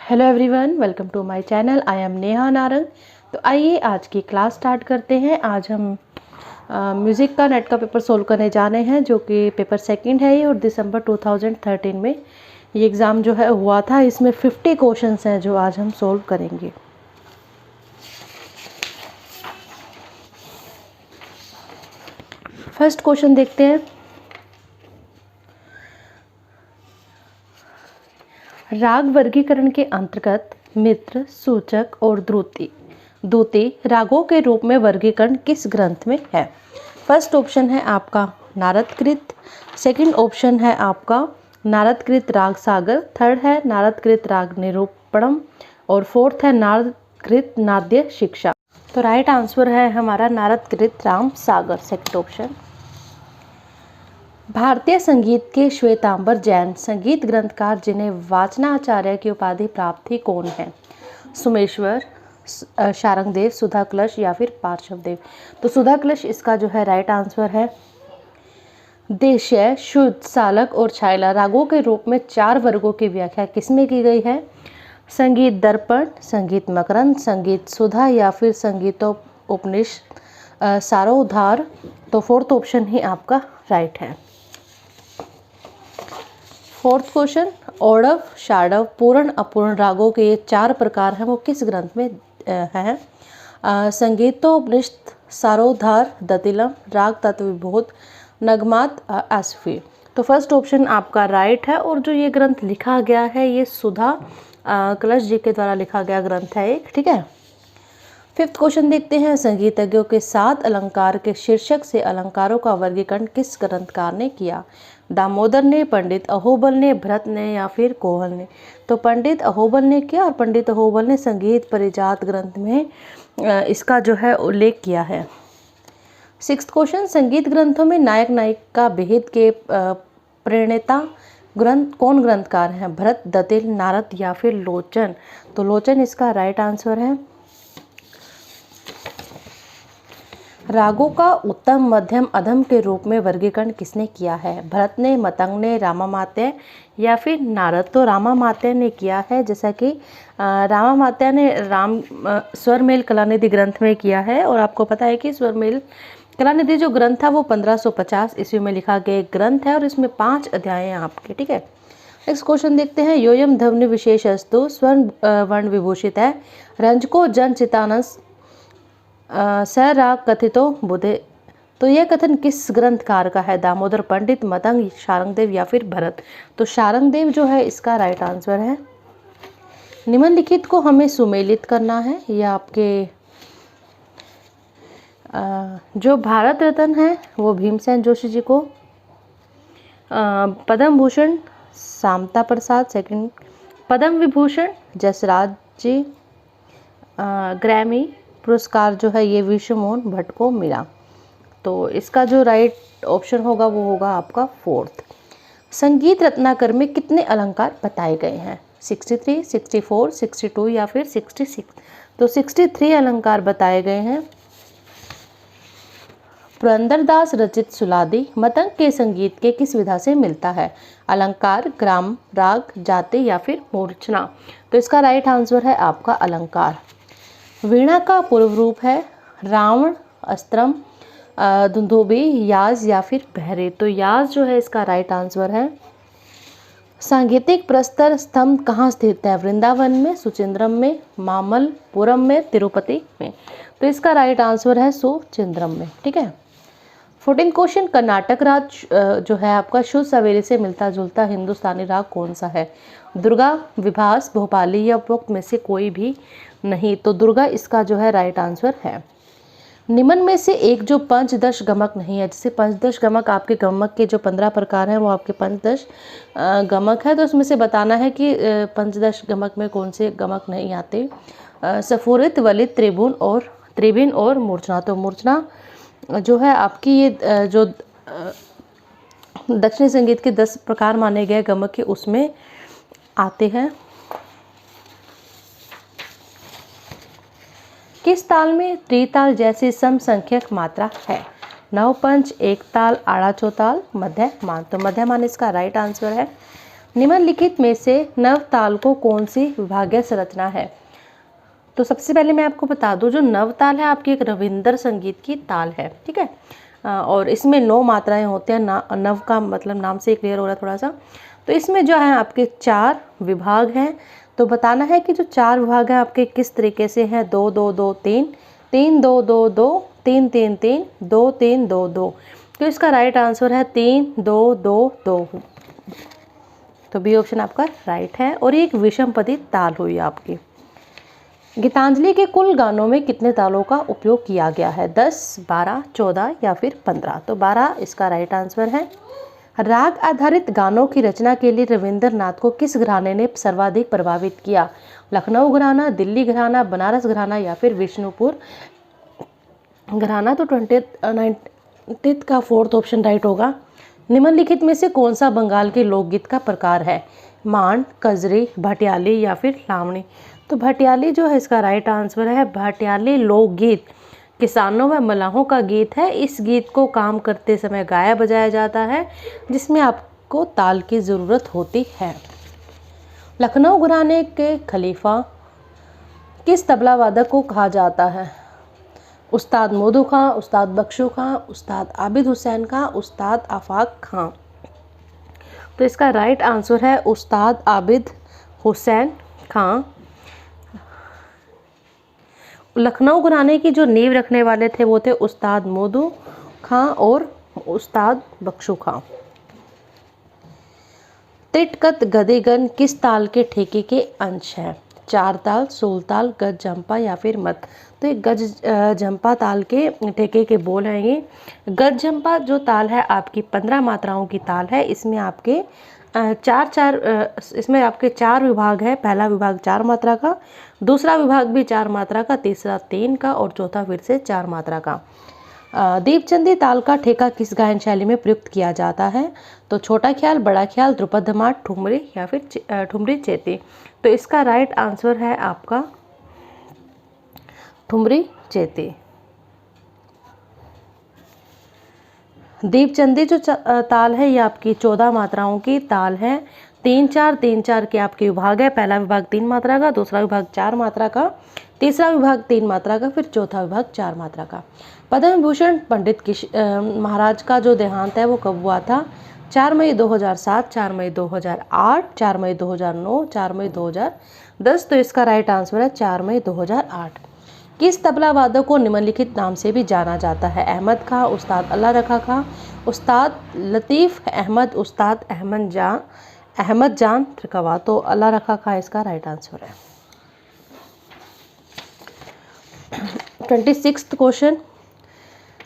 Hello everyone, welcome to my channel. I am Neha Narang. तो आइए आज की क्लास स्टार्ट करते हैं। आज हम म्यूज़िक का नेट का पेपर सोल्व करने जा रहे हैं, जो कि पेपर सेकंड है ये, और दिसंबर 2013 में ये एग्ज़ाम जो है हुआ था। इसमें 50 क्वेश्चंस हैं जो आज हम सोल्व करेंगे। फर्स्ट क्वेश्चन देखते हैं। राग वर्गीकरण के अंतर्गत मित्र, सूचक और द्रुति रागों के रूप में वर्गीकरण किस ग्रंथ में है? फर्स्ट ऑप्शन है आपका नारदकृत, सेकंड ऑप्शन है आपका नारदकृत राग सागर, थर्ड है नारदकृत राग निरूपणम और फोर्थ है नारदकृत नाद्य शिक्षा। तो राइट आंसर है हमारा नारदकृत राग सागर, सेकंड ऑप्शन। भारतीय संगीत के श्वेतांबर जैन संगीत ग्रंथकार जिन्हें वाचनाचार्य की उपाधि प्राप्त थी कौन है? सुमेश्वर, शारंगदेव, सुधाकलश या फिर पार्श्वदेव। तो सुधाकलश इसका जो है राइट आंसर है। देश्य, शुद्ध, सालक और छायला रागों के रूप में 4 वर्गों की व्याख्या किसमें की गई है? संगीत दर्पण, संगीत मकरंद, संगीत सुधा या फिर संगीतोपनिषद सारोद्धार। तो फोर्थ ऑप्शन ही आपका राइट है। फोर्थ क्वेश्चन, औडव, शाडव, पूर्ण अपूर्ण रागों के ये 4 प्रकार हैं, वो किस ग्रंथ में हैं? संगीतोपनिषद सारोद्धार, दतिलम, राग तत्व विबोध, नगमात, आसफी। तो फर्स्ट ऑप्शन आपका राइट है। और जो ये ग्रंथ लिखा गया है ये सुधा कलश जी के द्वारा लिखा गया ग्रंथ है एक, ठीक है। फिफ्थ क्वेश्चन देखते हैं। संगीतज्ञों के 7 अलंकार के शीर्षक से अलंकारों का वर्गीकरण किस ग्रंथकार ने किया? दामोदर ने, पंडित अहोबल ने, भरत ने या फिर कोहल ने। तो पंडित अहोबल ने किया, और पंडित अहोबल ने संगीत परिजात ग्रंथ में इसका जो है उल्लेख किया है। सिक्स्थ क्वेश्चन, संगीत ग्रंथों में नायक नायिका भेद के प्रणेता ग्रंथ कौन ग्रंथकार हैं? भरत, दतिल, नारद या फिर लोचन। तो लोचन इसका राइट आंसर है। रागों का उत्तम, मध्यम, अधम के रूप में वर्गीकरण किसने किया है? भरत ने, मतंग ने, रामामात्य या फिर नारद। तो रामामात्य ने किया है, जैसा कि रामामात्य ने स्वरमेल कलानिधि ग्रंथ में किया है। और आपको पता है कि स्वरमेल कलानिधि जो ग्रंथ था वो 1550 ईस्वी में लिखा गया एक ग्रंथ है, और इसमें 5 अध्याय हैं आपके, ठीक है। नेक्स्ट क्वेश्चन देखते हैं। योयम ध्वनि विशेषस्तु स्वर्ण वर्ण विभूषित है, रंजको जन चितानस स राग कथितो बुधे। तो यह कथन किस ग्रंथकार का है? दामोदर, पंडित, मतंग, शारंगदेव या फिर भरत। तो शारंगदेव जो है इसका राइट आंसर है। निम्नलिखित को हमें सुमेलित करना है। यह आपके जो भारत रत्न है वो भीमसेन जोशी जी को, पद्म भूषण सामता प्रसाद, सेकंड पद्म विभूषण जसराज जी, ग्रैमी पुरस्कार जो है ये विश्व मोहन भट्ट को मिला। तो इसका जो राइट ऑप्शन होगा वो होगा आपका फोर्थ। संगीत रत्नाकर में कितने अलंकार बताए गए हैं? 63, 64, 62 या फिर 66। तो 63 अलंकार बताए गए हैं। पुरंदरदास रचित सुलादी मतंग के संगीत के किस विधा से मिलता है? अलंकार, ग्राम, राग, जाति या फिर मूर्छना। तो इसका राइट आंसर है आपका अलंकार। वीणा का पूर्व रूप है रावण, अस्त्रम, दुंदुभी, याज या फिर बहरे। तो याज जो है इसका राइट आंसर है। सांगीतिक प्रस्तर स्तंभ कहाँ स्थित है? वृंदावन में, सुचिंद्रम में, मामल्लपुरम में, तिरुपति में। तो इसका राइट आंसर है सुचिंद्रम में, ठीक है। 14 क्वेश्चन, कर्नाटक राग जो है आपका शुद्ध सवेरे से मिलता जुलता हिंदुस्तानी राग कौन सा है? दुर्गा, विभास, भोपाली या उपरोक्त में से कोई भी नहीं। तो दुर्गा इसका जो है राइट आंसर है। निम्न में से एक जो पंचदश गमक नहीं है, जैसे पंचदश गमक आपके गमक के जो 15 प्रकार हैं वो आपके पंचदश गमक है, तो उसमें से बताना है कि पंचदश गमक में कौन से गमक नहीं आते। सफुरित, वलित, त्रिभिन्न और मूर्छना। तो मूर्छना जो है आपकी ये जो दक्षिणी संगीत के 10 प्रकार माने गए गमक के उसमें आते हैं। किस ताल में त्रिताल जैसी समसंख्यक मात्रा है? नवपंच, एक ताल, आड़ा चौताल, मध्यमान। तो मध्यमान इसका राइट आंसर है। निम्नलिखित में से नवताल को कौन सी विभागीय संरचना है? तो सबसे पहले मैं आपको बता दूं, जो नवताल है आपकी एक रविंद्र संगीत की ताल है, ठीक है। और इसमें 9 मात्राएं होती हैं। नव का मतलब नाम से क्लियर हो रहा है थोड़ा सा। तो इसमें जो है आपके 4 विभाग हैं। तो बताना है कि जो 4 विभाग हैं आपके किस तरीके से हैं। 2 2 2 3 3 2 2 2 3 3 3 2 3 2 2। तो इसका राइट आंसर है 3 2 2 2। तो बी ऑप्शन आपका राइट है। और ये एक विषमपदी ताल हुई आपकी। गीतांजलि के कुल गानों में कितने तालों का उपयोग किया गया है? 10, 12, 14 या फिर 15? तो 12 इसका राइट आंसर है। राग आधारित गानों की रचना के लिए रविंद्रनाथ को किस घराने ने सर्वाधिक प्रभावित किया? लखनऊ घराना, दिल्ली घराना, बनारस घराना या फिर विष्णुपुर घराना? तो 20 का 4th ऑप्शन राइट होगा। निम्नलिखित में से कौन सा बंगाल के लोकगीत का प्रकार है? मांड, कजरी, भटियाली या फिर लावणी? तो भटियाली जो है इसका राइट आंसर है। भटियाली लोकगीत किसानों व मलाहों का गीत है। इस गीत को काम करते समय गाया बजाया जाता है, जिसमें आपको ताल की ज़रूरत होती है। लखनऊ घराने के खलीफा किस तबला वादक को कहा जाता है? उस्ताद मोदू खां, उस्ताद बख्शू खां, उस्ताद आबिद हुसैन खां, उस्ताद आफाक खां? तो इसका राइट आंसर है उस्ताद आबिद हुसैन खां। लखनऊ घराने की जो नींव रखने वाले थे वो थे उस्ताद मोदू खां और उस्ताद बख्शू खां। तिटकत गदेगन किस ताल के ठेके के अंश है? 4 ताल, सोल ताल, गज झंपा या फिर मत? तो ये गज झंपा ताल के ठेके के बोल हैं ये। गज झंपा जो ताल है आपकी 15 मात्राओं की ताल है। इसमें आपके इसमें आपके 4 विभाग है। पहला विभाग 4 मात्रा का, दूसरा विभाग भी 4 मात्रा का, तीसरा 3 का और चौथा फिर से 4 मात्रा का। दीपचंदी ताल का ठेका किस गायन शैली में प्रयुक्त किया जाता है? तो छोटा ख्याल, बड़ा ख्याल, ध्रुपद धमाट, ठुमरी या फिर ठुमरी चेती? तो इसका राइट आंसर है आपका ठुमरी चेती। दीपचंदी जो ताल है ये आपकी 14 मात्राओं की ताल है। 3-4 के आपके विभाग है। पहला विभाग 3 मात्रा का, दूसरा विभाग 4 मात्रा का, तीसरा विभाग 3 मात्रा का, फिर चौथा विभाग 4 मात्रा का। पद्म विभूषण पंडित महाराज का जो देहांत है वो कब हुआ था? 4 मई 2007, 4 मई 2008, 4 मई 2009, 4 मई 2010? तो इसका राइट आंसर है 4 मई 2008। किस तबला वादक को निम्नलिखित नाम से भी जाना जाता है? अहमद खां, उस्ताद अल्लाह रखा खां, उस्ताद लतीफ़ अहमद, उस्ताद अहमद जान त्रिकवा? तो अल्लाह रखा खां इसका राइट आंसर है। 26th question.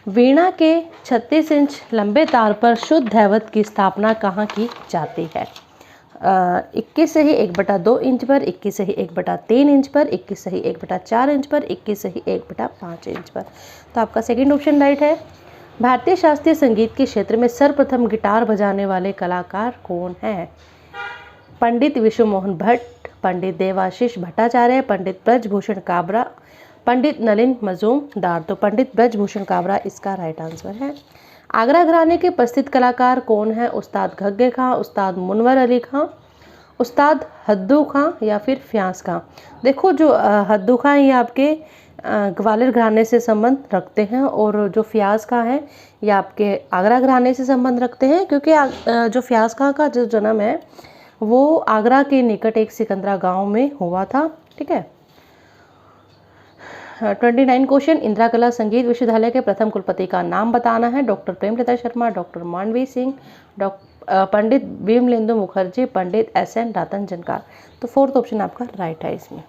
वीणा के 36 इंच लंबे तार पर शुद्ध दैवत की स्थापना कहाँ की जाती है? 21 सही 1/2 इंच पर, 21 सही 1/3 इंच पर, 21 सही 1/4 इंच पर, 21 सही 1/5 इंच पर? तो आपका सेकंड ऑप्शन राइट है। भारतीय शास्त्रीय संगीत के क्षेत्र में सर्वप्रथम गिटार बजाने वाले कलाकार कौन हैं? पंडित विश्व मोहन भट्ट, पंडित देवाशीष भट्टाचार्य, पंडित ब्रजभूषण काबरा, पंडित नलिन मजूमदार? तो पंडित ब्रजभूषण काबरा इसका राइट आंसर है। आगरा घराने के प्रसिद्ध कलाकार कौन हैं? उस्ताद घग्गे खां, उस्ताद मुनवर अली खां, उस्ताद हद्दू खां या फिर फ्यास खां? देखो जो हद्दू खां ये आपके ग्वालियर घराने से संबंध रखते हैं और जो फ्यास खां हैं ये आपके आगरा घराने से संबंध रखते हैं, क्योंकि जो फ्यास खां का जो जन्म है वो आगरा के निकट एक सिकंदरा गांव में हुआ था, ठीक है। 29 क्वेश्चन। इंदिरा कला संगीत विश्वविद्यालय के प्रथम कुलपति का नाम बताना है। डॉक्टर प्रेमलता शर्मा, डॉक्टर मानवी सिंह, पंडित भीमलेंदु मुखर्जी, पंडित SN रातन। तो 4th ऑप्शन आपका राइट है इसमें।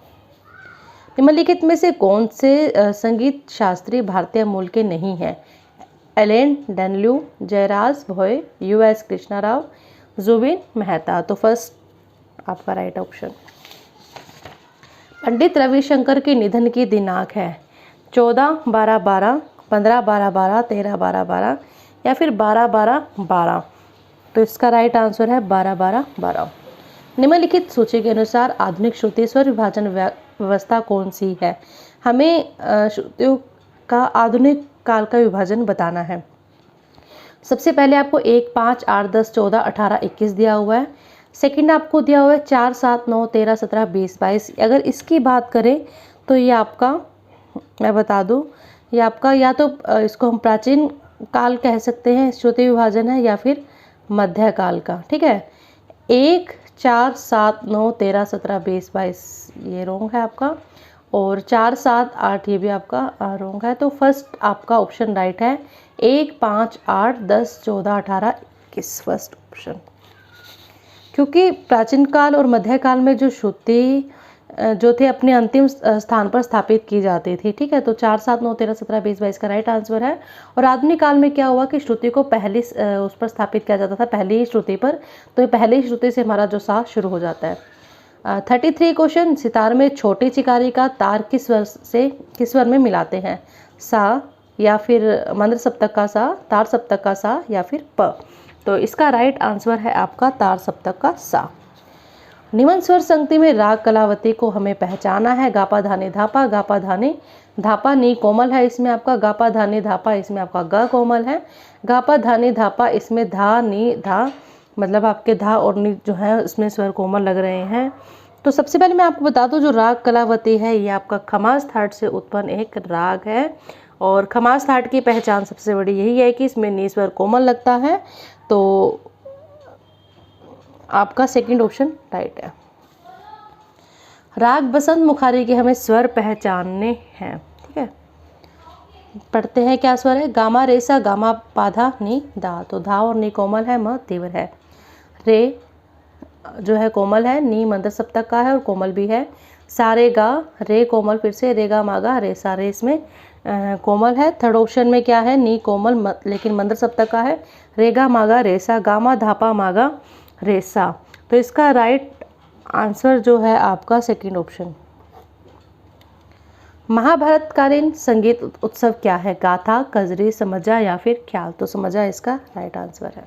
निम्नलिखित में से कौन से संगीत शास्त्री भारतीय मूल के नहीं हैं? Alain Danielou, Jayraj Bhoye, US Krishna Rao, Zubin Mehta? तो फर्स्ट आपका राइट ऑप्शन। पंडित रविशंकर के निधन की दिनांक है 14/12/12, 15/12/12, 13/12/12 या फिर 12/12/12? तो इसका राइट आंसर है 12/12/12। निम्नलिखित सूची के अनुसार आधुनिक श्रुति स्वर विभाजन व्यवस्था कौन सी है? हमें श्रुतियों का आधुनिक काल का विभाजन बताना है। सबसे पहले आपको 1, 5, 8, 10, 14, 18, 21 दिया हुआ है। सेकंड आपको दिया हुआ है 4, 7, 9, 13, 17, 20, 22। अगर इसकी बात करें तो ये आपका, मैं बता दूं, ये आपका या तो इसको हम प्राचीन काल कह सकते हैं, श्रुति विभाजन है, या फिर मध्यकाल का। ठीक है, 1, 4, 7, 9, 13, 17, 20, 22 ये रॉन्ग है आपका, और 4, 7, 8 ये भी आपका रॉन्ग है। तो फर्स्ट आपका ऑप्शन राइट है 1, 5, 8, 10, 14, 18, 21 फर्स्ट ऑप्शन। क्योंकि प्राचीन काल और मध्यकाल में जो श्रुति जो थे अपने अंतिम स्थान पर स्थापित की जाती थी। ठीक है, तो 4, 7, 9, 13, 17, 20, 22 का राइट आंसर है। और आधुनिक काल में क्या हुआ कि श्रुति को पहली उस पर स्थापित किया जाता था, पहली ही श्रुति पर। तो ये पहली श्रुति से हमारा जो सा शुरू हो जाता है। 33 क्वेश्चन, सितार में छोटी चिकारी का तार किस स्वर में मिलाते हैं? सा, या फिर मंद्र सप्तक का सा, तार सप्तक का सा, या फिर प। तो इसका राइट आंसर है आपका तार सप्तक का सा। निमन स्वर संगति में राग कलावती को हमें पहचाना है। गापा धानी धापा, गापा धानी धापा, नी कोमल है इसमें आपका, गापा धानी धापा इसमें आपका ग कोमल है, गापा धानी धापा इसमें धा नी धा, मतलब आपके धा और नी जो है इसमें स्वर कोमल लग रहे हैं। तो सबसे पहले मैं आपको बता दूं, जो राग कलावती है ये आपका खमास थाट से उत्पन्न एक राग है। और खमास थाट की पहचान सबसे बड़ी यही है कि इसमें नी स्वर कोमल लगता है। तो आपका सेकंड ऑप्शन राइट है। राग बसंत मुखारी के हमें स्वर पहचानने हैं। ठीक है, पढ़ते हैं क्या स्वर है? गामा रेसा, गामा पाधा नी दा। तो धा और नी कोमल है, म तीव्र है। रे जो है कोमल है, नी मंद सप्तक का है और कोमल भी है। सारे गा, रे कोमल, फिर से रे गा मागा, रे सारे इसमें कोमल है। थर्ड ऑप्शन में क्या है? नी कोमल लेकिन मंद सप्तक का है। रेगा मागा रेसा, गामा धापा मागा रेसा। तो इसका राइट आंसर जो है आपका सेकंड ऑप्शन। महाभारतकालीन संगीत उत्सव क्या है? गाथा, कजरी, समझा या फिर ख्याल? तो समझा इसका राइट आंसर है।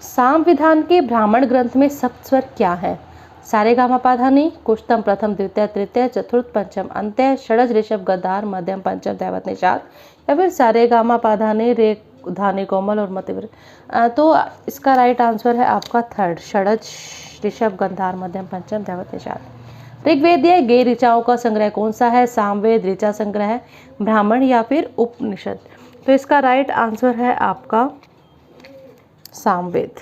सामविधान के ब्राह्मण ग्रंथ में सप्त स्वर क्या है? सारेगामापाधानी, कुष्तम, प्रथम, द्वितीय, तृतीय, चतुर्थ, पंचम, अंत्य, षडज, ऋषभ, गद्धार, मध्यम, पंचम, दैवत, निषाद, या फिर सारेगामापाधानी, रे धानी कोमल और मतिवर। तो इसका राइट आंसर है आपका थर्ड, षडज, ऋषभ, गंधार, मध्यम, पंचम, दैवत, निषाद। ऋग्वेदीय गे ऋचाओं का संग्रह कौन सा है? सामवेद, ऋचा संग्रह है, ब्राह्मण या फिर उपनिषद? तो इसका राइट आंसर है आपका सामवेद।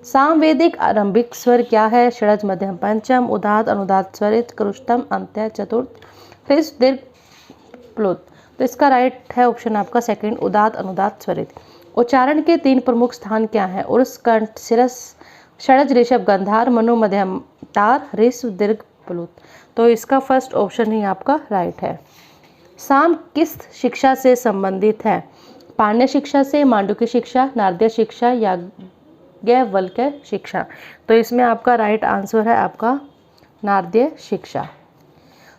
सामवेदिक आरंभिक स्वर क्या है? षडज, मध्यम, पंचम, उदात, अनुदात, स्वरित, क्रुष्टम, अंत्य, चतुर्थ, ह्रस्व, दीर्घ, प्लुत। तो इसका राइट है ऑप्शन आपका सेकंड, उदात, अनुदात, स्वरित। उच्चारण के 3 प्रमुख स्थान क्या हैं? उर्स, कंठ, शिरस, षडज, ऋषभ, गंधार, मनु, मध्यम, तार, ह्रस्व, दीर्घ, प्लुत। तो इसका फर्स्ट ऑप्शन ही आपका राइट है। साम किस शिक्षा से संबंधित है? पाण्य शिक्षा से, मांडुक्य शिक्षा, नारदीय शिक्षा, याज्ञवल्क्य शिक्षा? तो इसमें आपका राइट आंसर है आपका नारदीय शिक्षा।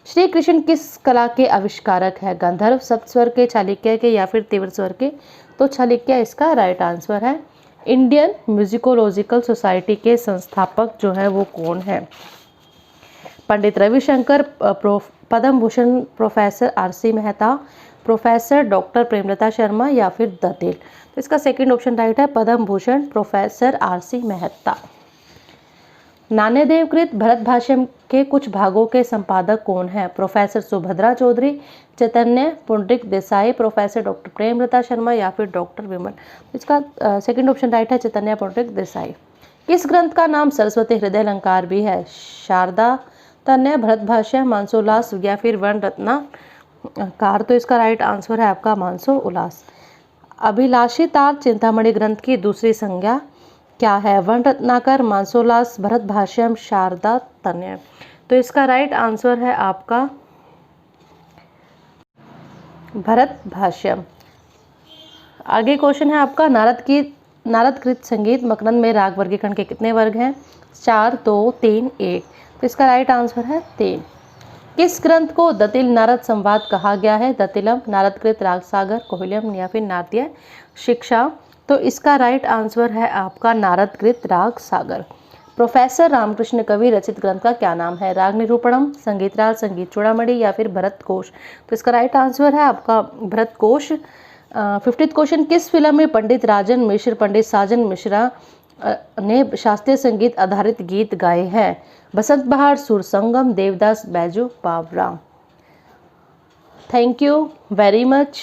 श्री कृष्ण किस कला के आविष्कारक है? गंधर्व, सप्तस्वर के, चालुक्य के, या फिर तीव्र स्वर के? तो चालुक्य इसका राइट आंसर है। इंडियन म्यूजिकोलॉजिकल सोसाइटी के संस्थापक जो है वो कौन है? Pandit Ravishankar, Padma Bhushan professor R C Mehta, professor doctor Premlata Sharma, या फिर दत्तेल? तो इसका सेकंड ऑप्शन राइट है, पद्म भूषण प्रोफेसर आरसी मेहता। नान्यदेव कृत भरत भाष्यम के कुछ भागों के संपादक कौन है? प्रोफेसर सुभद्रा चौधरी, चैतन्य पुंडरिक देसाई, प्रोफेसर डॉक्टर प्रेमलता शर्मा, या फिर डॉक्टर विमल? इसका सेकंड ऑप्शन राइट है, चैतन्य पुंडरिक देसाई। किस ग्रंथ का नाम सरस्वती हृदय अलंकार भी है? शारदा तन्य, भरत भाष्य, मानसोल्लास, या फिर वर्ण रत्नाकार? तो इसका राइट आंसर है आपका मानसोल्लास। अभिलाषी तार चिंतामणि ग्रंथ की दूसरी संज्ञा क्या है? वर्ण रत्नाकर, मानसोल्लास, भरत भाष्यम, शारदा तन्य? तो इसका राइट आंसर है आपका भरत भाष्यम। आगे क्वेश्चन है आपका, नारदकृत संगीत मकरंद में राग वर्गीकरण के कितने वर्ग हैं? 4, 2, 3, 1। तो इसका राइट आंसर है 3। किस ग्रंथ को दतिल नारद संवाद कहा गया है? दतिलम, नारदकृत राग सागर, कोहिलम, या फिर नारदीय शिक्षा? तो इसका राइट आंसर है आपका नारदकृत राग सागर। प्रोफेसर रामकृष्ण कवि रचित ग्रंथ का क्या नाम है? राग निरूपणम, संगीत राज, संगीत चूड़ामणि, या फिर भरत कोश? तो इसका राइट आंसर है आपका भरत कोश। फिफ्टीथ क्वेश्चन, किस फिल्म में पंडित साजन मिश्रा ने शास्त्रीय संगीत आधारित गीत गाए हैं? बसंत बहार, सुर संगम, Devdas, Baiju Bawra. Thank you very much.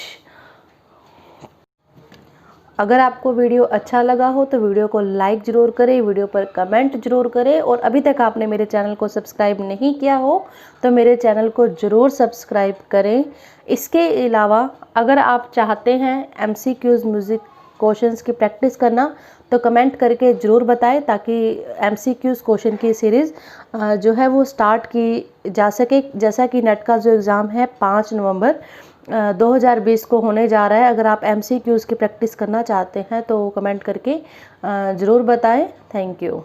अगर आपको वीडियो अच्छा लगा हो तो वीडियो को लाइक ज़रूर करें, वीडियो पर कमेंट ज़रूर करें, और अभी तक आपने मेरे चैनल को सब्सक्राइब नहीं किया हो तो मेरे चैनल को ज़रूर सब्सक्राइब करें। इसके अलावा अगर आप चाहते हैं MCQs म्यूज़िक क्वेश्चंस की प्रैक्टिस करना तो कमेंट करके ज़रूर बताएं, ताकि MCQs क्वेश्चन की सीरीज़ जो है वो स्टार्ट की जा सके। जैसा कि नेट का जो एग्ज़ाम है 5 नवंबर 2020 को होने जा रहा है। अगर आप MCQs की प्रैक्टिस करना चाहते हैं तो कमेंट करके ज़रूर बताएं। Thank you.